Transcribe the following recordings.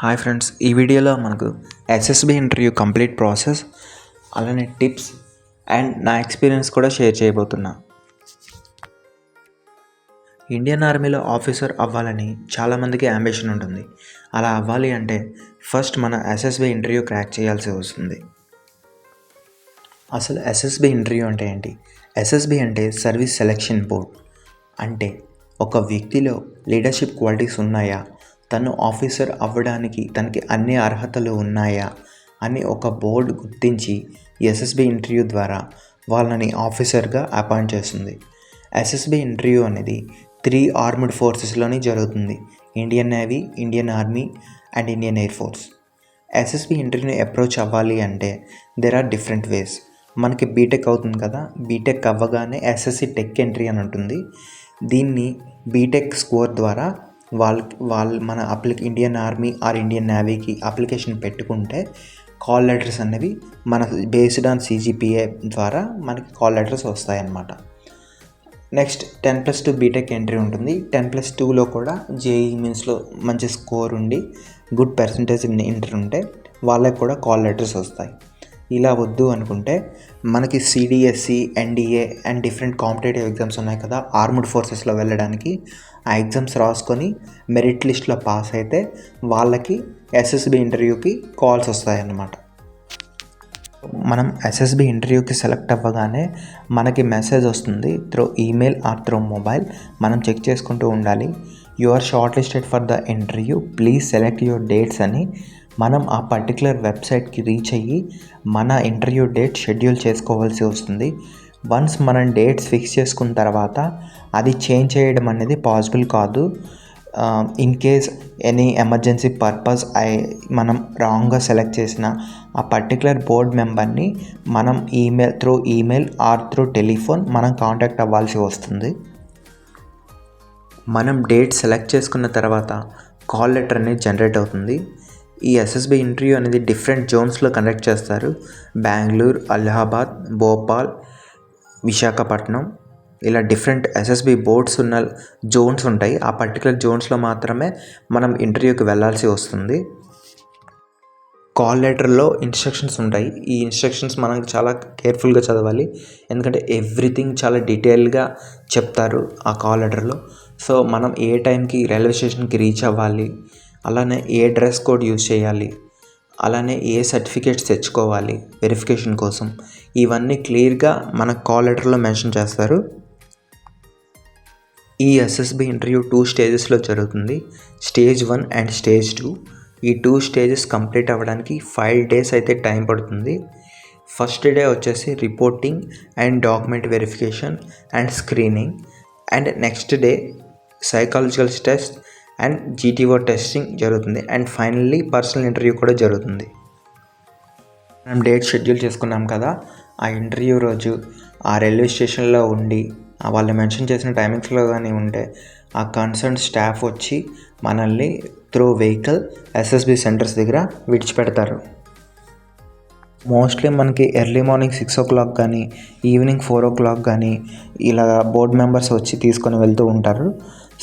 Hi friends, ఈ వీడియోలో మనకు ఎస్ఎస్బి ఇంటర్వ్యూ కంప్లీట్ ప్రాసెస్ అలానే టిప్స్ అండ్ నా ఎక్స్పీరియన్స్ కూడా షేర్ చేయబోతున్నా. ఇండియన్ ఆర్మీలో ఆఫీసర్ అవ్వాలని చాలామందికి అంబిషన్ ఉంటుంది. అలా అవ్వాలి అంటే ఫస్ట్ మన ఎస్ఎస్బి ఇంటర్వ్యూ క్రాక్ చేయాల్సి వస్తుంది. అసలు ఎస్ఎస్బి ఇంటర్వ్యూ అంటే ఏంటి? ఎస్ఎస్బి అంటే సర్వీస్ సెలెక్షన్ బోర్డ్. అంటే ఒక వ్యక్తిలో లీడర్షిప్ క్వాలిటీస్ ఉన్నాయా, తను ఆఫీసర్ అవ్వడానికి తనకి అన్ని అర్హతలు ఉన్నాయా అని ఒక బోర్డు గుర్తించి ఎస్ఎస్బి ఇంటర్వ్యూ ద్వారా వాళ్ళని ఆఫీసర్గా అపాయింట్ చేస్తుంది. ఎస్ఎస్బి ఇంటర్వ్యూ అనేది 3 ఆర్మ్డ్ ఫోర్సెస్లోని జరుగుతుంది: Indian navy, Indian army and Indian air force. SSB ఇంటర్వ్యూని అప్రోచ్ అవ్వాలి అంటే దెర్ ఆర్ డిఫరెంట్ వేస్. మనకి బీటెక్ అవుతుంది కదా, బీటెక్ అవ్వగానే ఎస్ఎస్సి టెక్ ఎంట్రీ అని ఉంటుంది. దీన్ని బీటెక్ స్కోర్ ద్వారా వాళ్ళు మన ఇండియన్ ఆర్మీ ఆర్ ఇండియన్ నేవీకి అప్లికేషన్ పెట్టుకుంటే కాల్ లెటర్స్ అనేవి మన బేస్డ్ ఆన్ సిజిపిఏ ద్వారా మనకి కాల్ లెటర్స్ వస్తాయన్నమాట. నెక్స్ట్ 10+2 బీటెక్ ఎంట్రీ ఉంటుంది. 10+2లో కూడా జేఈ మీన్స్లో మంచి స్కోర్ ఉండి గుడ్ పర్సంటేజ్ ఇంటర్ ఉంటే వాళ్ళకి కూడా కాల్ లెటర్స్ వస్తాయి. ఇలా వద్దు అనుకుంటే మనకి CDSC, NDA and different competitive exams ఉన్నాయి కదా, ఆర్మ్డ్ ఫోర్సెస్లో వెళ్ళడానికి. ఆ ఎగ్జామ్స్ రాసుకొని మెరిట్ లిస్ట్లో పాస్ అయితే వాళ్ళకి ఎస్ఎస్బి ఇంటర్వ్యూకి కాల్స్ వస్తాయన్నమాట. మనం ఎస్ఎస్బి ఇంటర్వ్యూకి సెలెక్ట్ అవ్వగానే మనకి మెసేజ్ వస్తుంది through email or through mobile. మనం చెక్ చేసుకుంటూ ఉండాలి. You are shortlisted for the interview, please select your dates అని. మనం ఆ పర్టికులర్ వెబ్సైట్కి రీచ్ అయ్యి మన ఇంటర్వ్యూ డేట్ షెడ్యూల్ చేసుకోవాల్సి వస్తుంది. వన్స్ మనం డేట్స్ ఫిక్స్ చేసుకున్న తర్వాత అది చేంజ్ చేయడం అనేది పాసిబుల్ కాదు. In case any emergency purpose మనం రాంగ్గా సెలెక్ట్ చేసిన ఆ పర్టికులర్ బోర్డ్ మెంబర్ని మనం ఈమెయిల్ ఆర్ త్రూ టెలిఫోన్ మనం కాంటాక్ట్ అవ్వాల్సి వస్తుంది. మనం డేట్ సెలెక్ట్ చేసుకున్న తర్వాత కాల్ లెటర్ అనేది జనరేట్ అవుతుంది. ఈ ఎస్ఎస్బి ఇంటర్వ్యూ అనేది డిఫరెంట్ జోన్స్లో కండక్ట్ చేస్తారు. బెంగళూరు, అలహాబాద్, భోపాల్, విశాఖపట్నం ఇలా డిఫరెంట్ ఎస్ఎస్బి బోర్డ్స్ ఉన్న జోన్స్ ఉంటాయి. ఆ పర్టికులర్ జోన్స్లో మాత్రమే మనం ఇంటర్వ్యూకి వెళ్ళాల్సి వస్తుంది. కాల్ లెటర్లో ఇన్స్ట్రక్షన్స్ ఉంటాయి. ఈ ఇన్స్ట్రక్షన్స్ మనం చాలా కేర్ఫుల్గా చదవాలి, ఎందుకంటే ఎవ్రీథింగ్ చాలా డీటెయిల్గా చెప్తారు ఆ కాల్ లెటర్లో. సో మనం ఏ టైంకి రైల్వే స్టేషన్కి రీచ్ అవ్వాలి, అలానే ఏ డ్రెస్ కోడ్ యూజ్ చేయాలి, అలానే ఏ సర్టిఫికేట్స్ తెచ్చుకోవాలి వెరిఫికేషన్ కోసం, ఇవన్నీ క్లియర్గా మన కాల్ లెటర్లో మెన్షన్ చేస్తారు. ఈ ఎస్ఎస్బి ఇంటర్వ్యూ 2 స్టేజెస్లో జరుగుతుంది: స్టేజ్ 1 అండ్ స్టేజ్ 2. ఈ 2 స్టేజెస్ కంప్లీట్ అవ్వడానికి 5 days అయితే టైం పడుతుంది. ఫస్ట్ డే వచ్చేసి reporting and document verification and screening, and next day psychological test and GTO testing జరుగుతుంది, అండ్ ఫైనల్లీ పర్సనల్ ఇంటర్వ్యూ కూడా జరుగుతుంది. మనం డేట్ షెడ్యూల్ చేసుకున్నాం కదా, ఆ ఇంటర్వ్యూ రోజు ఆ రైల్వే స్టేషన్లో ఉండి వాళ్ళు మెన్షన్ చేసిన టైమింగ్స్లో కానీ ఉంటే ఆ కన్సర్న్ స్టాఫ్ వచ్చి మనల్ని త్రూ వెహికల్ ఎస్ఎస్బి సెంటర్స్ దగ్గర విడిచిపెడతారు. మోస్ట్లీ మనకి ఎర్లీ మార్నింగ్ 6 o'clock కానీ ఈవినింగ్ 4 o'clock కానీ ఇలా బోర్డ్ మెంబర్స్ వచ్చి తీసుకొని వెళ్తూ ఉంటారు.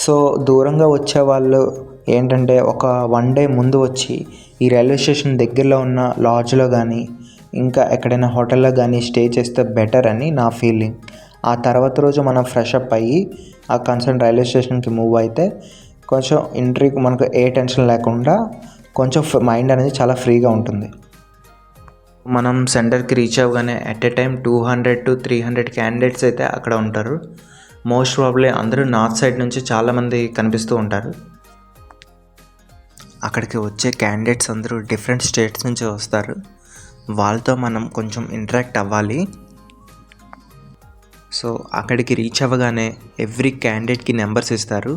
సో దూరంగా వచ్చే వాళ్ళు ఏంటంటే ఒక 1 day ముందు వచ్చి ఈ రైల్వే స్టేషన్ దగ్గరలో ఉన్న లాడ్జ్లో కానీ ఇంకా ఎక్కడైనా హోటల్లో కానీ స్టే చేస్తే బెటర్ అని నా ఫీలింగ్. ఆ తర్వాత రోజు మనం ఫ్రెష్ అప్ అయ్యి ఆ కన్సర్న్ రైల్వే స్టేషన్కి మూవ్ అయితే కొంచెం ఇంటర్వ్యూకి మనకు ఏ టెన్షన్ లేకుండా కొంచెం మైండ్ అనేది చాలా ఫ్రీగా ఉంటుంది. మనం సెంటర్కి రీచ్ అవ్వగానే at a time 200 to 300 candidates అయితే అక్కడ ఉంటారు. మోస్ట్ ప్రాబ్లీ అందరూ నార్త్ సైడ్ నుంచి చాలామంది కనిపిస్తూ ఉంటారు. అక్కడికి వచ్చే క్యాండిడేట్స్ అందరూ డిఫరెంట్ స్టేట్స్ నుంచి వస్తారు. వాళ్ళతో మనం కొంచెం ఇంటరాక్ట్ అవ్వాలి. సో అక్కడికి రీచ్ అవ్వగానే ఎవ్రీ క్యాండిడేట్కి నెంబర్స్ ఇస్తారు.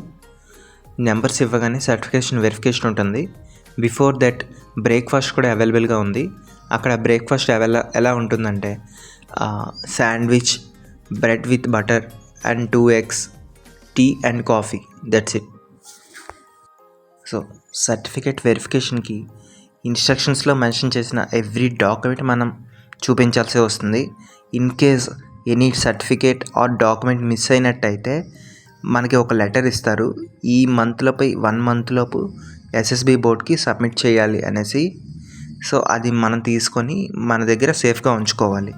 నెంబర్స్ ఇవ్వగానే సర్టిఫికేషన్ వెరిఫికేషన్ ఉంటుంది. బిఫోర్ దట్ బ్రేక్ఫాస్ట్ కూడా అవైలబుల్గా ఉంది. అక్కడ బ్రేక్ఫాస్ట్ ఎలా ఉంటుందంటే sandwich, bread with butter and 2 eggs, tea and coffee, that's it. So certificate వెరిఫికేషన్కి ఇన్స్ట్రక్షన్స్లో మెన్షన్ చేసిన ఎవ్రీ డాక్యుమెంట్ మనం చూపించాల్సి వస్తుంది. In case any certificate or document miss అయినట్టయితే మనకి ఒక లెటర్ ఇస్తారు. ఈ మంత్లోపై 1 month లోపు ఎస్ఎస్బి బోర్డ్కి సబ్మిట్ చేయాలి అనేసి. సో అది మనం తీసుకొని మన దగ్గర సేఫ్గా ఉంచుకోవాలి.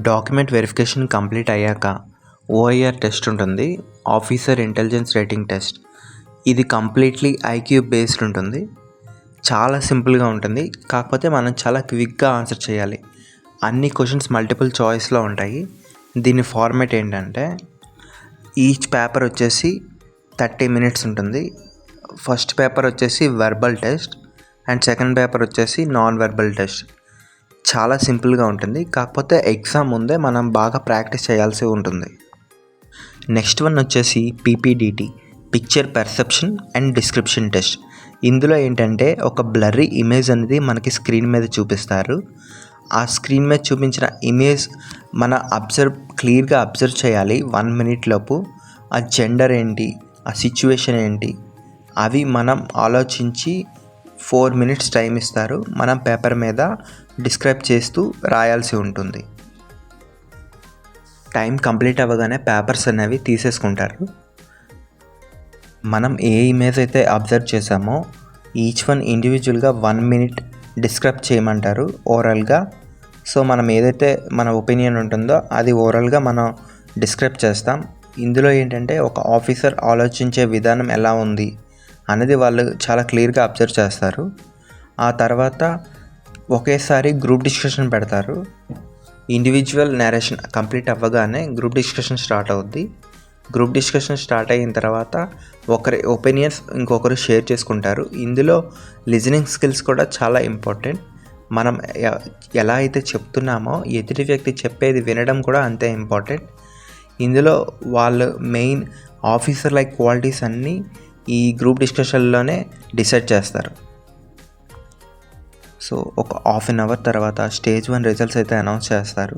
డాక్యుమెంట్ వెరిఫికేషన్ కంప్లీట్ అయ్యాక ఓఐఆర్ టెస్ట్ ఉంటుంది, ఆఫీసర్ ఇంటెలిజెన్స్ రేటింగ్ టెస్ట్. ఇది కంప్లీట్లీ ఐక్యూ బేస్డ్ ఉంటుంది. చాలా సింపుల్గా ఉంటుంది, కాకపోతే మనం చాలా క్విక్గా ఆన్సర్ చేయాలి. అన్ని క్వశ్చన్స్ మల్టిపుల్ చాయిస్లో ఉంటాయి. దీని ఫార్మాట్ ఏంటంటే ఈచ్ పేపర్ వచ్చేసి 30 minutes ఉంటుంది. ఫస్ట్ పేపర్ వచ్చేసి verbal test and second paper వచ్చేసి నాన్ వెర్బల్ టెస్ట్. చాలా సింపుల్గా ఉంటుంది, కాకపోతే ఎగ్జామ్ ముందే మనం బాగా ప్రాక్టీస్ చేయాల్సి ఉంటుంది. నెక్స్ట్ వన్ వచ్చేసి PPDT, picture perception and description test. ఇందులో ఏంటంటే ఒక బ్లర్రీ ఇమేజ్ అనేది మనకి స్క్రీన్ మీద చూపిస్తారు. ఆ స్క్రీన్ మీద చూపించిన ఇమేజ్ మన క్లియర్గా అబ్జర్వ్ చేయాలి 1 minute లోపు. ఆ జెండర్ ఏంటి, ఆ సిచ్యువేషన్ ఏంటి, అవి మనం ఆలోచించి 4 minutes టైం ఇస్తారు. మనం పేపర్ మీద డిస్క్రైబ్ చేస్తూ రాయాల్సి ఉంటుంది. టైం కంప్లీట్ అవ్వగానే పేపర్స్ అనేవి తీసేసుకుంటారు. మనం ఏ ఇమేజ్ అయితే అబ్జర్వ్ చేసామో ఈచ్ వన్ ఇండివిజువల్గా 1 minute డిస్క్రైబ్ చేయమంటారు ఓరల్గా. సో మనం ఏదైతే మన ఒపీనియన్ ఉంటుందో అది ఓరల్గా మనం డిస్క్రైబ్ చేస్తాం. ఇందులో ఏంటంటే ఒక ఆఫీసర్ ఆలోచించే విధానం ఎలా ఉంది అనేది వాళ్ళు చాలా క్లియర్గా అబ్జర్వ్ చేస్తారు. ఆ తర్వాత ఒకేసారి గ్రూప్ డిస్కషన్ పెడతారు. ఇండివిజువల్ నేరేషన్ కంప్లీట్ అవ్వగానే గ్రూప్ డిస్కషన్ స్టార్ట్ అవుద్ది. గ్రూప్ డిస్కషన్ స్టార్ట్ అయిన తర్వాత ఒకరి ఒపీనియన్స్ ఇంకొకరు షేర్ చేసుకుంటారు. ఇందులో లిజనింగ్ స్కిల్స్ కూడా చాలా ఇంపార్టెంట్. మనం ఎలా అయితే చెప్తున్నామో ఎదుటి వ్యక్తి చెప్పేది వినడం కూడా అంతే ఇంపార్టెంట్. ఇందులో వాళ్ళు మెయిన్ ఆఫీసర్ లైక్ క్వాలిటీస్ అన్నీ ఈ గ్రూప్ డిస్కషన్లోనే డిసైడ్ చేస్తారు. సో ఒక 1/2 hour తర్వాత స్టేజ్ 1 రిజల్ట్స్ అయితే అనౌన్స్ చేస్తారు.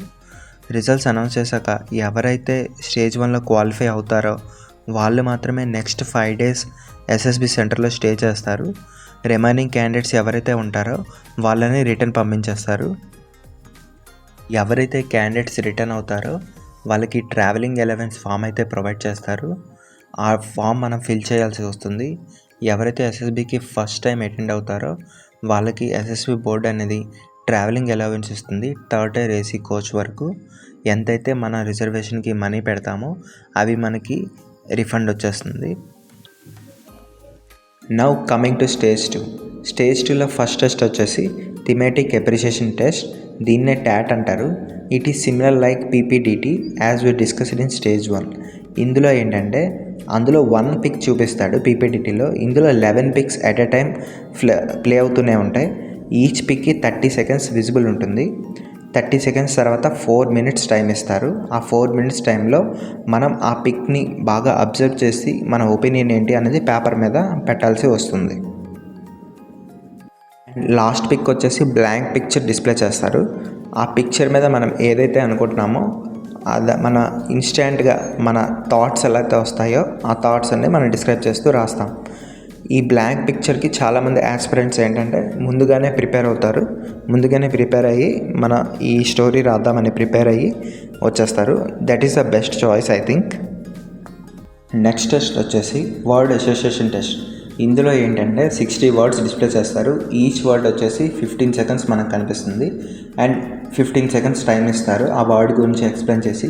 రిజల్ట్స్ అనౌన్స్ చేశాక ఎవరైతే స్టేజ్ 1లో క్వాలిఫై అవుతారో వాళ్ళు మాత్రమే నెక్స్ట్ 5 days ఎస్ఎస్బి సెంటర్లో స్టే చేస్తారు. రిమైనింగ్ క్యాండిడేట్స్ ఎవరైతే ఉంటారో వాళ్ళని రిటర్న్ పంపించేస్తారు. ఎవరైతే క్యాండిడేట్స్ రిటర్న్ అవుతారో వాళ్ళకి ట్రావెలింగ్ అలవెన్స్ ఫామ్ అయితే ప్రొవైడ్ చేస్తారు. ఆ ఫామ్ మనం ఫిల్ చేయాల్సి వస్తుంది. ఎవరైతే ఎస్ఎస్బికి ఫస్ట్ టైం అటెండ్ అవుతారో వాళ్ళకి ఎస్ఎస్బి బోర్డు అనేది ట్రావెలింగ్ అలవెన్స్ ఇస్తుంది. 3rd tier ఏసీ కోచ్ వరకు ఎంతైతే మన రిజర్వేషన్కి మనీ పెడతామో అవి మనకి రిఫండ్ వచ్చేస్తుంది. Now coming to stage 2. Stage 2లో ఫస్ట్ టెస్ట్ వచ్చేసి థీమాటిక్ అప్రిషియేషన్ టెస్ట్. దీన్నే ట్యాట్ అంటారు. It is similar like PPDT as we discussed in stage 1. ఇందులో ఏంటంటే అందులో 1 pic చూపిస్తాడు పీపీడిటీలో. ఇందులో 11 pics at a time play అవుతూనే ఉంటాయి. ఈచ్ పిక్కి 30 seconds విజిబుల్ ఉంటుంది. 30 seconds తర్వాత 4 minutes టైం ఇస్తారు. ఆ 4 minutes టైంలో మనం ఆ పిక్ని బాగా అబ్జర్వ్ చేసి మన ఒపీనియన్ ఏంటి అనేది పేపర్ మీద పెట్టాల్సి వస్తుంది. లాస్ట్ పిక్ వచ్చేసి బ్లాంక్ పిక్చర్ డిస్ప్లే చేస్తారు. ఆ పిక్చర్ మీద మనం ఏదైతే అనుకుంటున్నామో అది మన ఇన్స్టెంట్గా మన థాట్స్ ఎలా అయితే వస్తాయో ఆ థాట్స్ అన్నీ మనం డిస్క్రైబ్ చేస్తూ రాస్తాం. ఈ బ్లాంక్ పిక్చర్కి చాలామంది యాస్పిరెంట్స్ ఏంటంటే ముందుగానే ప్రిపేర్ అవుతారు. ముందుగానే ప్రిపేర్ అయ్యి మన ఈ స్టోరీ రాద్దామని ప్రిపేర్ అయ్యి వచ్చేస్తారు. That is the best choice I think. Next test వచ్చేసి వర్డ్ అసోసియేషన్ టెస్ట్. ఇందులో ఏంటంటే 60 words డిస్ప్లే చేస్తారు. ఈచ్ వర్డ్ వచ్చేసి 15 seconds మనకు కనిపిస్తుంది అండ్ 15 seconds టైం ఇస్తారు. ఆ వర్డ్ గురించి ఎక్స్ప్లెయిన్ చేసి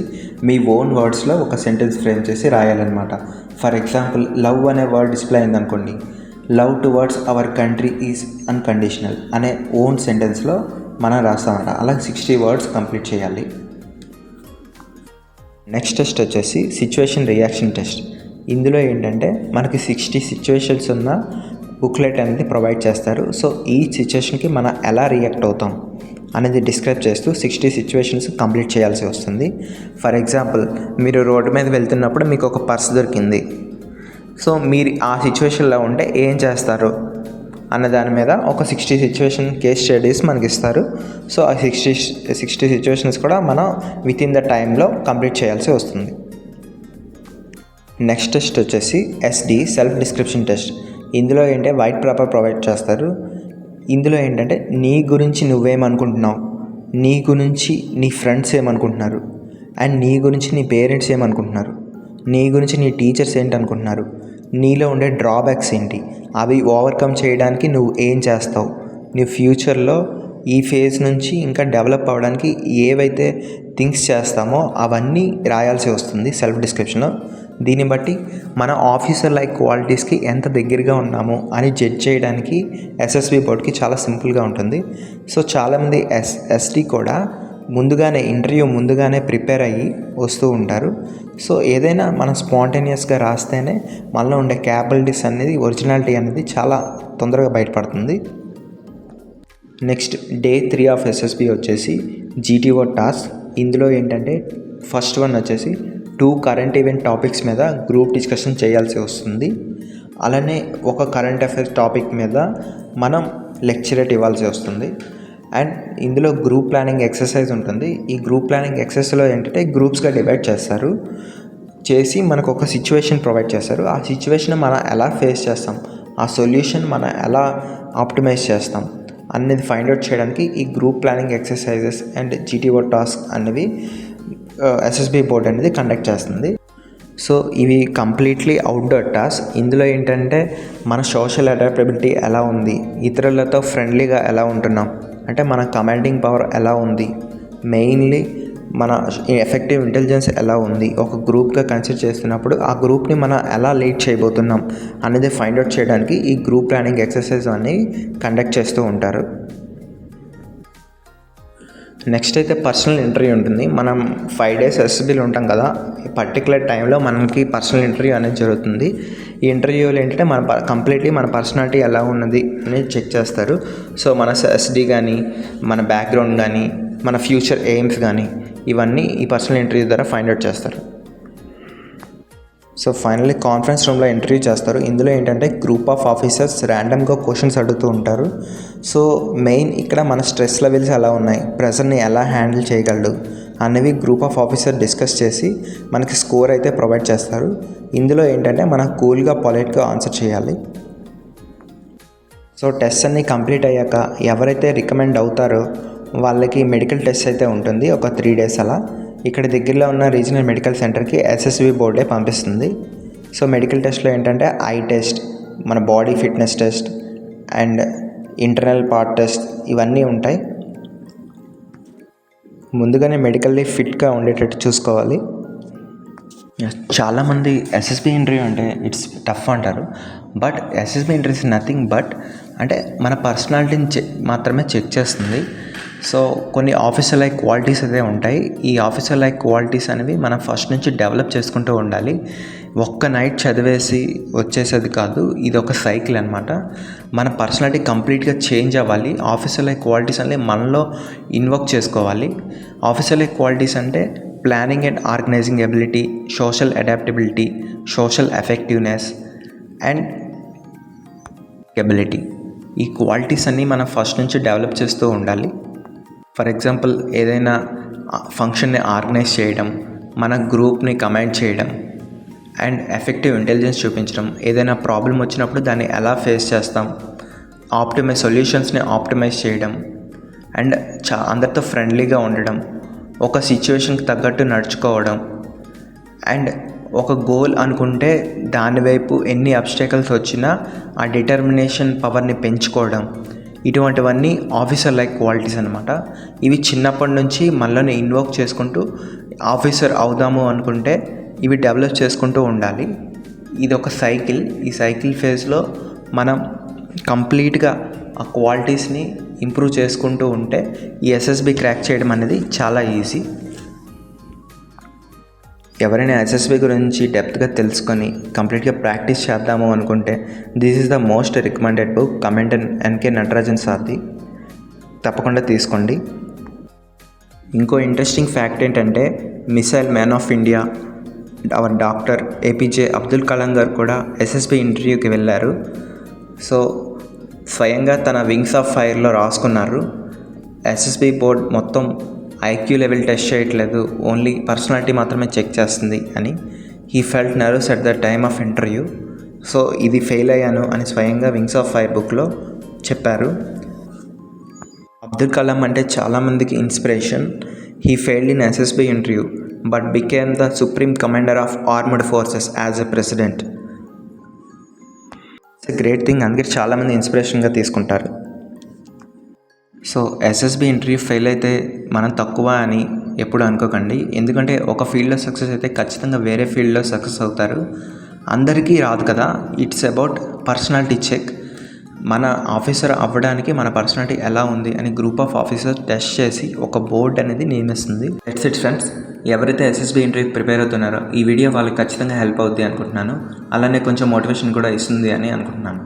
మీ ఓన్ వర్డ్స్లో ఒక సెంటెన్స్ ఫ్రేమ్ చేసి రాయాలన్నమాట. ఫర్ ఎగ్జాంపుల్ లవ్ అనే వర్డ్ డిస్ప్లే అయిందనుకోండి, love towards our country is unconditional అనే ఓన్ సెంటెన్స్లో మనం రాస్తామన్నమాట. అలా 60 words కంప్లీట్ చేయాలి. నెక్స్ట్ టెస్ట్ వచ్చేసి సిచ్యువేషన్ రియాక్షన్ టెస్ట్. ఇందులో ఏంటంటే మనకి 60 situations ఉన్న బుక్లెట్ అనేది ప్రొవైడ్ చేస్తారు. సో ఈ సిచ్యువేషన్కి మనం ఎలా రియాక్ట్ అవుతాం అనేది డిస్క్రైబ్ చేస్తూ 60 situations కంప్లీట్ చేయాల్సి వస్తుంది. ఫర్ ఎగ్జాంపుల్ మీరు రోడ్డు మీద వెళ్తున్నప్పుడు మీకు ఒక పర్స్ దొరికింది. సో మీరు ఆ సిచ్యువేషన్లో ఉంటే ఏం చేస్తారు అన్న దాని మీద ఒక 60 situation కేస్ స్టడీస్ మనకి ఇస్తారు. సో ఆ 60 situations కూడా మనం విత్ ఇన్ ద టైంలో కంప్లీట్ చేయాల్సి వస్తుంది. నెక్స్ట్ టెస్ట్ వచ్చేసి ఎస్డి సెల్ఫ్ డిస్క్రిప్షన్ టెస్ట్. ఇందులో ఏంటంటే వైట్ పేపర్ ప్రొవైడ్ చేస్తారు. ఇందులో ఏంటంటే నీ గురించి నువ్వేమనుకుంటున్నావు, నీ గురించి నీ ఫ్రెండ్స్ ఏమనుకుంటున్నారు, అండ్ నీ గురించి నీ పేరెంట్స్ ఏమనుకుంటున్నారు, నీ గురించి నీ టీచర్స్ ఏంటనుకుంటున్నారు, నీలో ఉండే డ్రాబ్యాక్స్ ఏంటి, అవి ఓవర్కమ్ చేయడానికి నువ్వు ఏం చేస్తావు, నీ ఫ్యూచర్లో ఈ ఫేజ్ నుంచి ఇంకా డెవలప్ అవ్వడానికి ఏవైతే థింగ్స్ చేస్తామో అవన్నీ రాయాల్సి వస్తుంది సెల్ఫ్ డిస్క్రిప్షన్లో. దీన్ని బట్టి మన ఆఫీసర్ లైక్ క్వాలిటీస్కి ఎంత దగ్గరగా ఉన్నామో అని జడ్జ్ చేయడానికి ఎస్ఎస్బి బోర్డ్కి చాలా సింపుల్గా ఉంటుంది. సో చాలామంది ఎస్డి కూడా ఇంటర్వ్యూ ముందుగానే ప్రిపేర్ అయ్యి వస్తూ ఉంటారు. సో ఏదైనా మనం స్పాంటేనియస్గా రాస్తేనే మనలో ఉండే క్యాపబిలిటీస్ అనేది, ఒరిజినాలిటీ అనేది చాలా తొందరగా బయటపడుతుంది. నెక్స్ట్ డే 3 ఆఫ్ ఎస్ఎస్బి వచ్చేసి జీటీఓ టాస్క్. ఇందులో ఏంటంటే ఫస్ట్ వన్ వచ్చేసి 2 కరెంట్ ఈవెంట్ టాపిక్స్ మీద గ్రూప్ డిస్కషన్ చేయాల్సి వస్తుంది. అలానే ఒక కరెంట్ అఫైర్స్ టాపిక్ మీద మనం లెక్చరేట్ ఇవ్వాల్సి వస్తుంది. అండ్ ఇందులో గ్రూప్ ప్లానింగ్ ఎక్సర్సైజ్ ఉంటుంది. ఈ గ్రూప్ ప్లానింగ్ ఎక్సర్సైజ్లో ఏంటంటే గ్రూప్స్గా డివైడ్ చేసి మనకు ఒక సిచ్యువేషన్ ప్రొవైడ్ చేస్తారు. ఆ సిచ్యువేషన్ మనం ఎలా ఫేస్ చేస్తాం, ఆ సొల్యూషన్ మనం ఎలా ఆప్టిమైజ్ చేస్తాం అనేది ఫైండ్ అవుట్ చేయడానికి ఈ group planning exercises and GTO task అనేవి ఎస్ఎస్బి బోర్డ్ అనేది కండక్ట్ చేస్తుంది. సో ఇవి కంప్లీట్లీ అవుట్డోర్ టాస్క్. ఇందులో ఏంటంటే మన సోషల్ అడాప్టబిలిటీ ఎలా ఉంది, ఇతరులతో ఫ్రెండ్లీగా ఎలా ఉంటున్నాం, అంటే మన కమాండింగ్ పవర్ ఎలా ఉంది, మెయిన్లీ మన ఎఫెక్టివ్ ఇంటెలిజెన్స్ ఎలా ఉంది, ఒక గ్రూప్గా కన్సిడర్ చేస్తున్నప్పుడు ఆ గ్రూప్ని మనం ఎలా లీడ్ చేయబోతున్నాం అనేది ఫైండ్ అవుట్ చేయడానికి ఈ గ్రూప్ ప్లానింగ్ ఎక్సర్సైజ్ అని కండక్ట్ చేస్తూ ఉంటారు. నెక్స్ట్ అయితే పర్సనల్ ఇంటర్వ్యూ ఉంటుంది. మనం 5 days ఎస్ఎస్బిలో ఉంటాం కదా, ఈ పర్టికులర్ టైంలో మనకి పర్సనల్ ఇంటర్వ్యూ అనేది జరుగుతుంది. ఈ ఇంటర్వ్యూలో ఏంటంటే మన పర్సనాలిటీ ఎలా ఉన్నది అనేది చెక్ చేస్తారు. సో మన ఎస్డి కానీ, మన బ్యాక్గ్రౌండ్ కానీ, మన ఫ్యూచర్ ఎయిమ్స్ కానీ, ఇవన్నీ ఈ పర్సనల్ ఇంటర్వ్యూ ద్వారా ఫైండ్ అవుట్ చేస్తారు. సో ఫైనల్లీ కాన్ఫరెన్స్ రూమ్లో ఇంటర్వ్యూ చేస్తారు. ఇందులో ఏంటంటే గ్రూప్ ఆఫ్ ఆఫీసర్స్ ర్యాండమ్గా క్వశ్చన్స్ అడుగుతూ ఉంటారు. సో మెయిన్ ఇక్కడ మన స్ట్రెస్ లెవెల్స్ ఎలా ఉన్నాయి, ప్రెషర్ని ఎలా హ్యాండిల్ చేయగలడు అనేవి గ్రూప్ ఆఫ్ ఆఫీసర్ డిస్కస్ చేసి మనకి స్కోర్ అయితే ప్రొవైడ్ చేస్తారు. ఇందులో ఏంటంటే మనం కూల్గా పొలైట్గా ఆన్సర్ చేయాలి. సో టెస్ట్ అన్నీ కంప్లీట్ అయ్యాక ఎవరైతే రికమెండ్ అవుతారో వాళ్ళకి మెడికల్ టెస్ట్ అయితే ఉంటుంది ఒక 3 days అలా. ఇక్కడ దగ్గరలో ఉన్న రీజనల్ మెడికల్ సెంటర్కి ఎస్ఎస్బి బోర్డే పంపిస్తుంది. సో మెడికల్ టెస్ట్లో ఏంటంటే ఐ టెస్ట్, మన body fitness test and internal part test ఇవన్నీ ఉంటాయి. ముందుగానే మెడికల్లీ ఫిట్గా ఉండేటట్టు చూసుకోవాలి. చాలామంది ఎస్ఎస్బి ఇంటర్వ్యూ అంటే ఇట్స్ టఫ్ అంటారు. But SSB interview is nothing but అంటే మన పర్సనాలిటీని మాత్రమే చెక్ చేస్తుంది. సో కొన్ని ఆఫీసర్ లైక్ క్వాలిటీస్ అయితే ఉంటాయి. ఈ ఆఫీసర్ లైక్ క్వాలిటీస్ అనేవి మనం ఫస్ట్ నుంచి డెవలప్ చేసుకుంటూ ఉండాలి. ఒక్క నైట్ చదివేసి వచ్చేసేది కాదు, ఇది ఒక సైకిల్ అనమాట. మన పర్సనాలిటీ కంప్లీట్గా చేంజ్ అవ్వాలి. ఆఫీసర్ లైక్ క్వాలిటీస్ అనేవి మనలో ఇన్వోక్ చేసుకోవాలి. ఆఫీసర్ లైక్ క్వాలిటీస్ అంటే planning and organising ability, social adaptability, social effectiveness and ability. ఈ క్వాలిటీస్ అన్నీ మనం ఫస్ట్ నుంచి డెవలప్ చేస్తూ ఉండాలి. ఫర్ ఎగ్జాంపుల్ ఏదైనా ఫంక్షన్ని ఆర్గనైజ్ చేయడం, మన గ్రూప్ని కమాండ్ చేయడం అండ్ ఎఫెక్టివ్ ఇంటెలిజెన్స్ చూపించడం, ఏదైనా ప్రాబ్లం వచ్చినప్పుడు దాన్ని ఎలా ఫేస్ చేస్తాం, సొల్యూషన్స్ని ఆప్టిమైజ్ చేయడం అండ్ అందరితో ఫ్రెండ్లీగా ఉండడం, ఒక సిచ్యువేషన్కి తగ్గట్టు నడుచుకోవడం అండ్ ఒక గోల్ అనుకుంటే దాని వైపు ఎన్ని అబ్స్టాకల్స్ వచ్చినా ఆ డిటర్మినేషన్ పవర్ని పెంచుకోవడం, ఇటువంటివన్నీ ఆఫీసర్ లైక్ క్వాలిటీస్ అనమాట. ఇవి చిన్నప్పటి నుంచి మనల్ని ఇన్వోక్ చేసుకుంటూ ఆఫీసర్ అవుదాము అనుకుంటే ఇవి డెవలప్ చేసుకుంటూ ఉండాలి. ఇది ఒక సైకిల్. ఈ సైకిల్ ఫేజ్లో మనం కంప్లీట్గా ఆ క్వాలిటీస్ని ఇంప్రూవ్ చేసుకుంటూ ఉంటే ఈ ఎస్ఎస్బి క్రాక్ చేయడం అనేది చాలా ఈజీ. ఎవరైనా ఎస్ఎస్బి గురించి డెప్త్గా తెలుసుకొని కంప్లీట్గా ప్రాక్టీస్ చేద్దాము అనుకుంటే this is the most recommended book, comment NK Natarajan సార్ది. తప్పకుండా తీసుకోండి. ఇంకో ఇంట్రెస్టింగ్ ఫ్యాక్ట్ ఏంటంటే missile man of India our doctor APJ Abdul Kalam గారు కూడా ఎస్ఎస్బి ఇంటర్వ్యూకి వెళ్ళారు. సో స్వయంగా తన వింగ్స్ ఆఫ్ ఫైర్లో రాసుకున్నారు, ఎస్ఎస్బి బోర్డ్ మొత్తం ఐక్యూ లెవెల్ టెస్ట్ చేయట్లేదు, ఓన్లీ పర్సనాలిటీ మాత్రమే చెక్ చేస్తుంది అని. He felt nervous at the time of interview. So ఇది ఫెయిల్ అయ్యాను అని స్వయంగా వింగ్స్ ఆఫ్ ఫైర్ బుక్లో చెప్పారు. అబ్దుల్ కలాం అంటే చాలామందికి inspiration. He failed in SSB interview but became the supreme commander of armed forces as a president. It's a great thing, అందుకే చాలామంది ఇన్స్పిరేషన్గా తీసుకుంటారు. సో ఎస్ఎస్బి ఇంటర్వ్యూ ఫెయిల్ అయితే మనం తక్కువ అని ఎప్పుడు అనుకోకండి. ఎందుకంటే ఒక ఫీల్డ్లో సక్సెస్ అయితే ఖచ్చితంగా వేరే ఫీల్డ్లో సక్సెస్ అవుతారు. అందరికీ రాదు కదా. It's about personality check. మన ఆఫీసర్ అవ్వడానికి మన పర్సనాలిటీ ఎలా ఉంది అని గ్రూప్ ఆఫ్ ఆఫీసర్ టెస్ట్ చేసి ఒక బోర్డ్ అనేది నియమిస్తుంది. That's it friends. ఎవరైతే ఎస్ఎస్బి ఇంటర్వ్యూకి ప్రిపేర్ అవుతున్నారో ఈ వీడియో వాళ్ళకి ఖచ్చితంగా హెల్ప్ అవుద్ది అనుకుంటున్నాను. అలానే కొంచెం మోటివేషన్ కూడా ఇస్తుంది అని అనుకుంటున్నాను.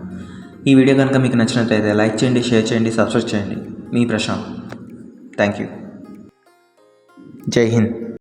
ఈ వీడియో కనుక మీకు నచ్చినట్లయితే లైక్ చేయండి, షేర్ చేయండి, సబ్స్క్రైబ్ చేయండి. మీ ప్రశాంత్. Thank you. జై హింద్.